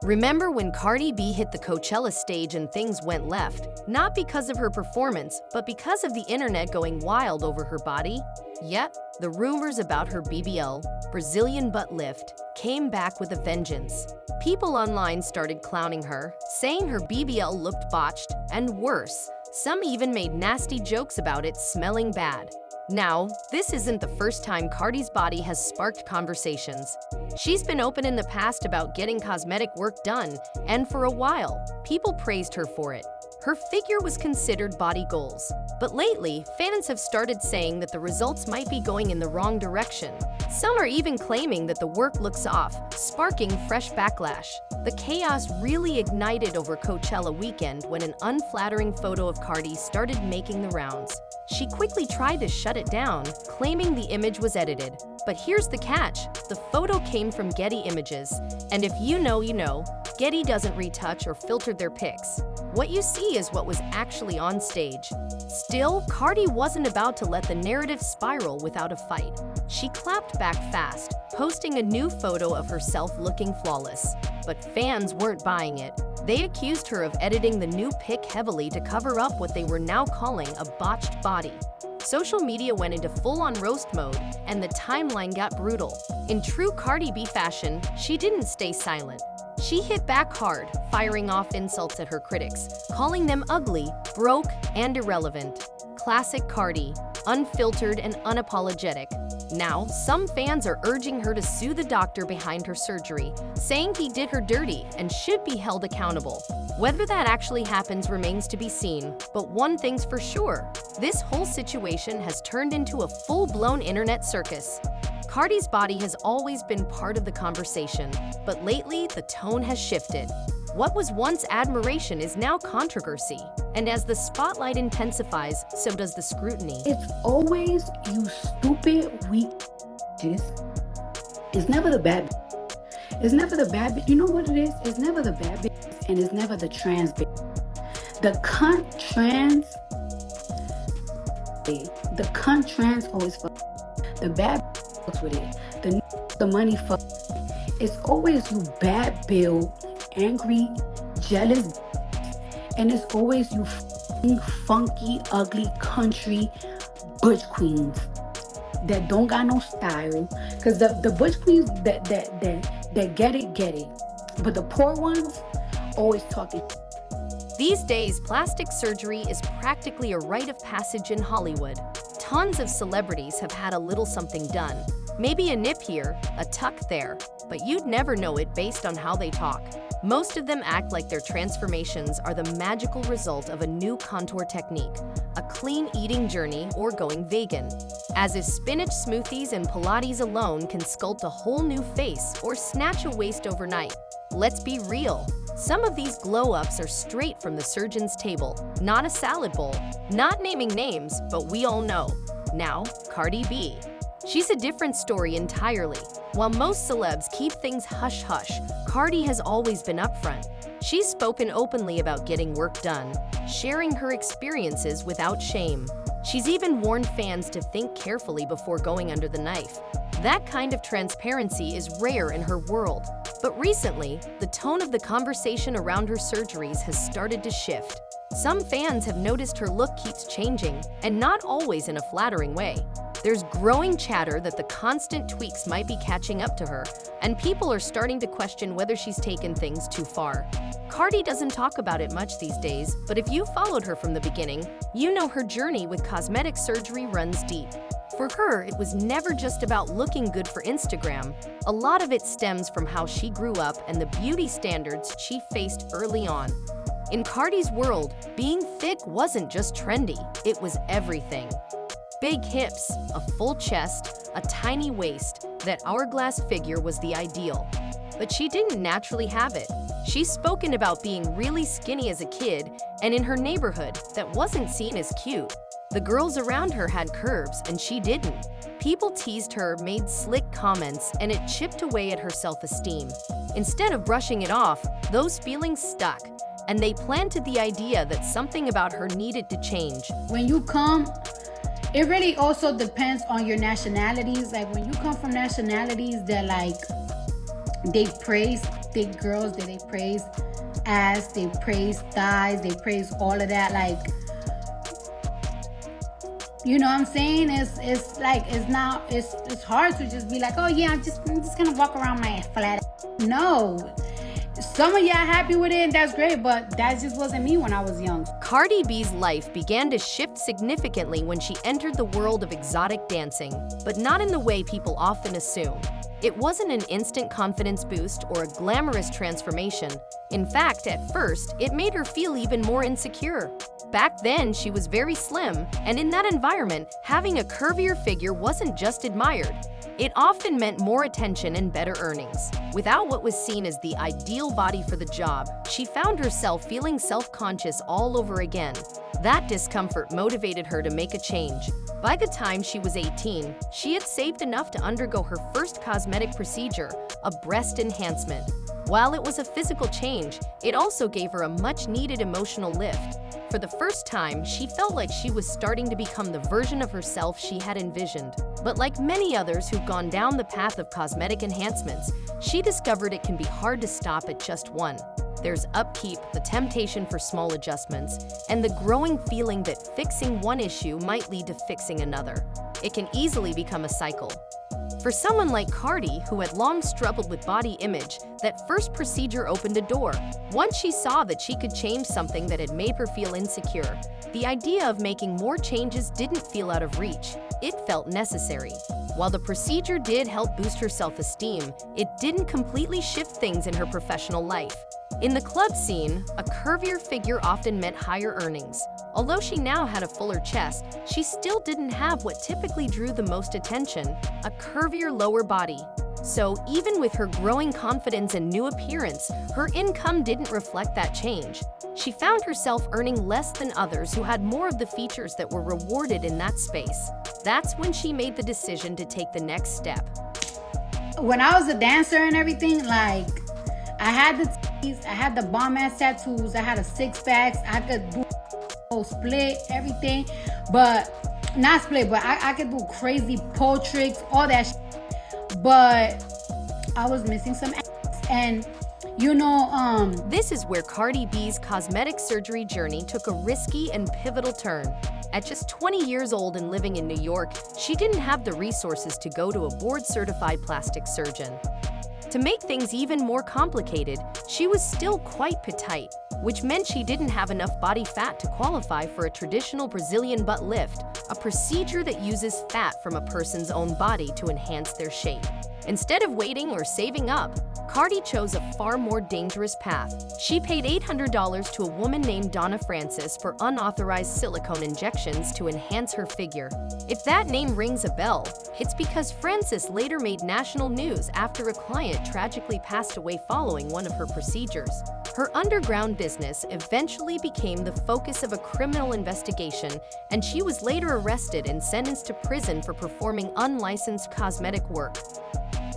Remember when Cardi B hit the Coachella stage and things went left? Not because of her performance, but because of the internet going wild over her body? Yet, the rumors about her BBL, Brazilian butt lift, came back with a vengeance. People online started clowning her, saying her BBL looked botched, and worse, some even made nasty jokes about it smelling bad. Now, this isn't the first time Cardi's body has sparked conversations. She's been open in the past about getting cosmetic work done, and for a while, people praised her for it. Her figure was considered body goals, but lately, fans have started saying that the results might be going in the wrong direction. Some are even claiming that the work looks off, sparking fresh backlash. The chaos really ignited over Coachella weekend when an unflattering photo of Cardi started making the rounds. She quickly tried to shut it down, claiming the image was edited. But here's the catch: the photo came from Getty Images, and if you know, you know, Getty doesn't retouch or filter their pics. What you see is what was actually on stage. Still, Cardi wasn't about to let the narrative spiral without a fight. She clapped back fast, posting a new photo of herself looking flawless. But fans weren't buying it. They accused her of editing the new pic heavily to cover up what they were now calling a botched body. Social media went into full-on roast mode, and the timeline got brutal. In true Cardi B fashion, she didn't stay silent. She hit back hard, firing off insults at her critics, calling them ugly, broke, and irrelevant. Classic Cardi, unfiltered and unapologetic. Now, some fans are urging her to sue the doctor behind her surgery, saying he did her dirty and should be held accountable. Whether that actually happens remains to be seen, but one thing's for sure: this whole situation has turned into a full-blown internet circus. Cardi's body has always been part of the conversation, but lately the tone has shifted. What was once admiration is now controversy, and as the spotlight intensifies, so does the scrutiny. It's always you stupid, weak bitches. It's never the bad. It's never the bad bitch. You know what it is? It's never the bad bitch, and it's never the trans bitch. The cunt trans always fuck. The bad fucks with it. The money fuck. It's always you bad bill, angry, jealous, and it's always you funky, ugly country butch queens that don't got no style. Cause the butch queens that get it. But the poor ones always talking. These days, plastic surgery is practically a rite of passage in Hollywood. Tons of celebrities have had a little something done. Maybe a nip here, a tuck there, but you'd never know it based on how they talk. Most of them act like their transformations are the magical result of a new contour technique, a clean eating journey, or going vegan. As if spinach smoothies and Pilates alone can sculpt a whole new face or snatch a waist overnight. Let's be real. Some of these glow-ups are straight from the surgeon's table, not a salad bowl. Not naming names, but we all know. Now, Cardi B. She's a different story entirely. While most celebs keep things hush-hush, Cardi has always been upfront. She's spoken openly about getting work done, sharing her experiences without shame. She's even warned fans to think carefully before going under the knife. That kind of transparency is rare in her world. But recently, the tone of the conversation around her surgeries has started to shift. Some fans have noticed her look keeps changing, and not always in a flattering way. There's growing chatter that the constant tweaks might be catching up to her, and people are starting to question whether she's taken things too far. Cardi doesn't talk about it much these days, but if you followed her from the beginning, you know her journey with cosmetic surgery runs deep. For her, it was never just about looking good for Instagram. A lot of it stems from how she grew up and the beauty standards she faced early on. In Cardi's world, being thick wasn't just trendy, it was everything. Big hips, a full chest, a tiny waist, that hourglass figure was the ideal. But she didn't naturally have it. She's spoken about being really skinny as a kid, and in her neighborhood, that wasn't seen as cute. The girls around her had curves, and she didn't. People teased her, made slick comments, and it chipped away at her self-esteem. Instead of brushing it off, those feelings stuck, and they planted the idea that something about her needed to change. When you come, it really also depends on your nationalities. Like when you come from nationalities that like they praise thick girls that they praise ass, they praise thighs, they praise all of that. Like, you know what I'm saying? It's like, it's hard to just be like, oh yeah, I'm just gonna walk around my flat. No. Some of y'all happy with it, and that's great, but that just wasn't me when I was young. Cardi B's life began to shift significantly when she entered the world of exotic dancing, but not in the way people often assume. It wasn't an instant confidence boost or a glamorous transformation. In fact, at first, it made her feel even more insecure. Back then, she was very slim, and in that environment, having a curvier figure wasn't just admired. It often meant more attention and better earnings. Without what was seen as the ideal body for the job, she found herself feeling self-conscious all over again. That discomfort motivated her to make a change. By the time she was 18, she had saved enough to undergo her first cosmetic procedure, a breast enhancement. While it was a physical change, it also gave her a much-needed emotional lift. For the first time, she felt like she was starting to become the version of herself she had envisioned. But like many others who've gone down the path of cosmetic enhancements, she discovered it can be hard to stop at just one. There's upkeep, the temptation for small adjustments, and the growing feeling that fixing one issue might lead to fixing another. It can easily become a cycle. For someone like Cardi, who had long struggled with body image, that first procedure opened a door. Once she saw that she could change something that had made her feel insecure, the idea of making more changes didn't feel out of reach. It felt necessary. While the procedure did help boost her self-esteem, it didn't completely shift things in her professional life. In the club scene, a curvier figure often meant higher earnings. Although she now had a fuller chest, she still didn't have what typically drew the most attention, a curvier lower body. So even with her growing confidence and new appearance, her income didn't reflect that change. She found herself earning less than others who had more of the features that were rewarded in that space. That's when she made the decision to take the next step. When I was a dancer and everything, like, I had the titties, I had the bomb-ass tattoos, I had a six-pack, I could do split, everything, but not split, but I could do crazy pole tricks, all that shit. But I was missing some ass. And this is where Cardi B's cosmetic surgery journey took a risky and pivotal turn. At just 20 years old and living in New York, she didn't have the resources to go to a board-certified plastic surgeon. To make things even more complicated, she was still quite petite, which meant she didn't have enough body fat to qualify for a traditional Brazilian butt lift, a procedure that uses fat from a person's own body to enhance their shape. Instead of waiting or saving up, Cardi chose a far more dangerous path. She paid $800 to a woman named Donna Francis for unauthorized silicone injections to enhance her figure. If that name rings a bell, it's because Francis later made national news after a client tragically passed away following one of her procedures. Her underground business eventually became the focus of a criminal investigation, and she was later arrested and sentenced to prison for performing unlicensed cosmetic work.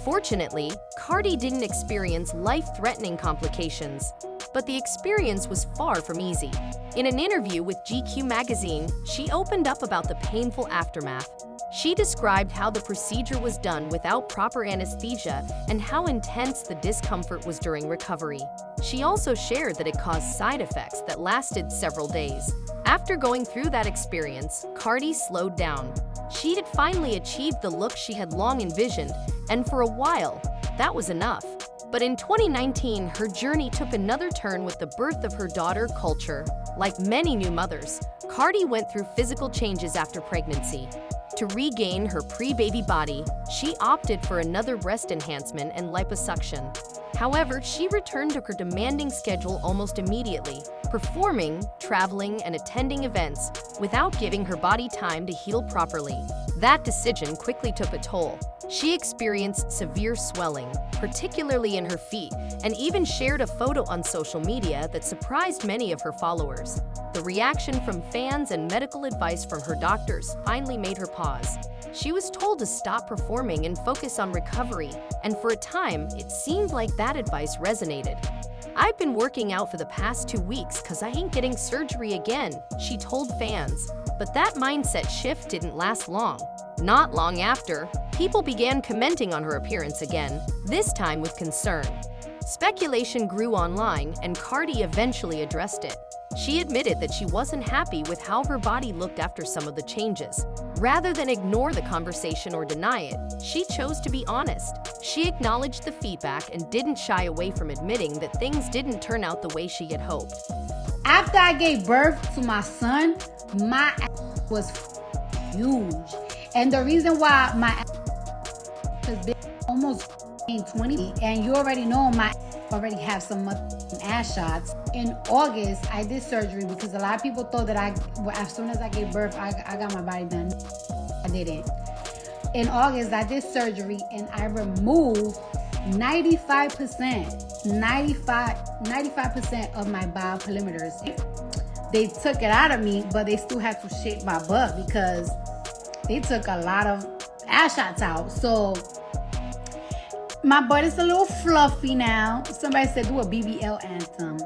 Fortunately, Cardi didn't experience life-threatening complications, but the experience was far from easy. In an interview with GQ magazine, she opened up about the painful aftermath. She described how the procedure was done without proper anesthesia and how intense the discomfort was during recovery. She also shared that it caused side effects that lasted several days. After going through that experience, Cardi slowed down. She had finally achieved the look she had long envisioned, and for a while, that was enough. But in 2019, her journey took another turn with the birth of her daughter, Culture. Like many new mothers, Cardi went through physical changes after pregnancy. To regain her pre-baby body, she opted for another breast enhancement and liposuction. However, she returned to her demanding schedule almost immediately, performing, traveling, and attending events without giving her body time to heal properly. That decision quickly took a toll. She experienced severe swelling, particularly in her feet, and even shared a photo on social media that surprised many of her followers. The reaction from fans and medical advice from her doctors finally made her pause. She was told to stop performing and focus on recovery, and for a time, it seemed like that advice resonated. "I've been working out for the past 2 weeks because I ain't getting surgery again," she told fans. But that mindset shift didn't last long. Not long after, people began commenting on her appearance again, this time with concern. Speculation grew online, and Cardi eventually addressed it. She admitted that she wasn't happy with how her body looked after some of the changes. Rather than ignore the conversation or deny it, she chose to be honest. She acknowledged the feedback and didn't shy away from admitting that things didn't turn out the way she had hoped. After I gave birth to my son, my ass was huge. And the reason why my ass has been almost 20, and you already know my already have some ass shots. In August, I did surgery because a lot of people thought that as soon as I gave birth, I got my body done. I didn't. In August, I did surgery and I removed 95% of my bowel perimeters. They took it out of me, but they still had to shape my butt because they took a lot of ass shots out. So my butt is a little fluffy now. Somebody said do a BBL anthem.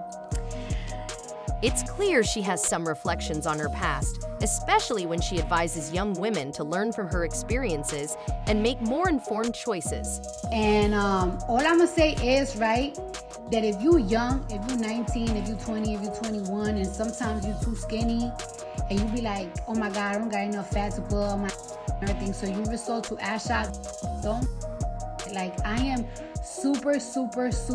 It's clear she has some reflections on her past, especially when she advises young women to learn from her experiences and make more informed choices. And all I'm gonna say is, right, that if you young, if you're 19, if you're 20, if you're 21, and sometimes you're too skinny, and you be like, oh my God, I don't got enough fat to put on my everything, so you resort to ass shots, don't. Like, I am super against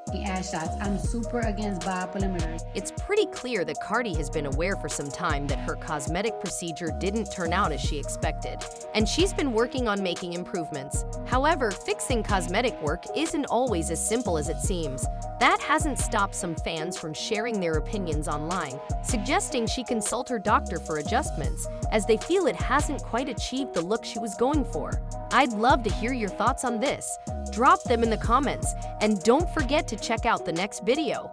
the ass shots. I'm super against bowel perimeters. It's pretty clear that Cardi has been aware for some time that her cosmetic procedure didn't turn out as she expected, and she's been working on making improvements. However, fixing cosmetic work isn't always as simple as it seems. That hasn't stopped some fans from sharing their opinions online, suggesting she consult her doctor for adjustments, as they feel it hasn't quite achieved the look she was going for. I'd love to hear your thoughts on this. Drop them in the comments, and don't forget to check out the next video.